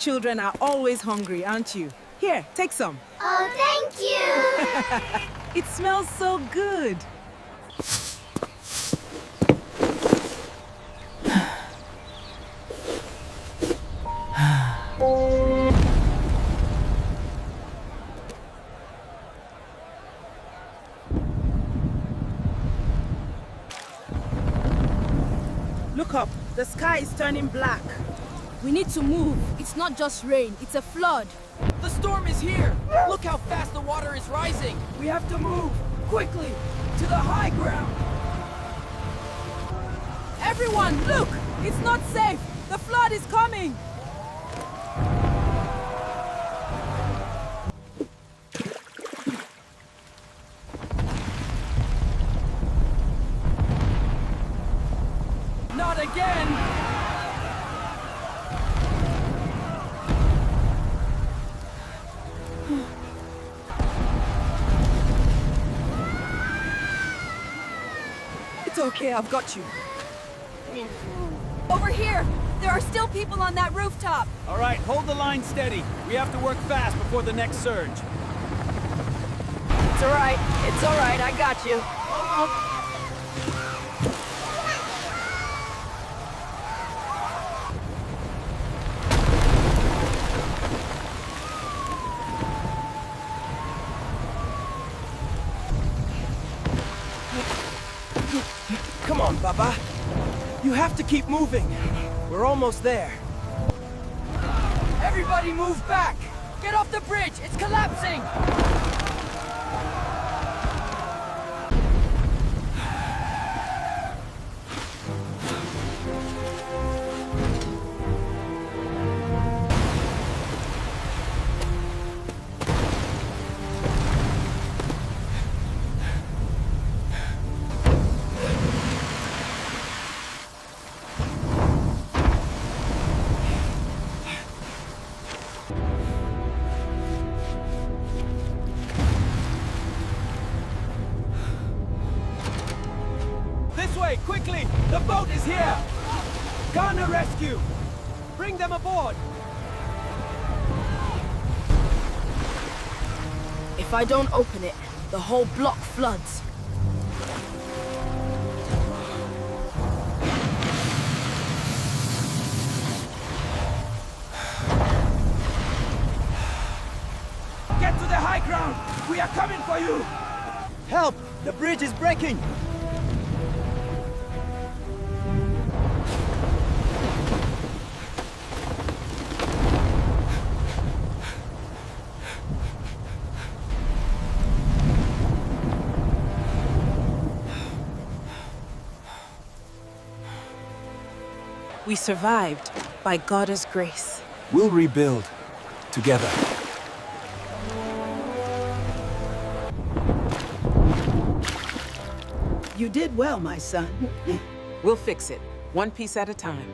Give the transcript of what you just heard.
children are always hungry, aren't you? Here, take some. Oh, thank you! It smells so good. Look up. The sky is turning black. We need to move. It's not just rain, it's a flood. The storm is here! Look how fast the water is rising! We have to move! Quickly! To the high ground! Everyone, look! It's not safe! The flood is coming! Not again! It's okay, I've got you. Over here! There are still people on that rooftop! All right, hold the line steady. We have to work fast before the next surge. It's alright, I got you. Come on, Baba. You have to keep moving. We're almost there. Everybody move back! Get off the bridge! It's collapsing! Quickly! The boat is here! Ghana rescue! Bring them aboard! If I don't open it, the whole block floods. Get to the high ground! We are coming for you! Help! The bridge is breaking! We survived by God's grace. We'll rebuild together. You did well, my son. We'll fix it, one piece at a time.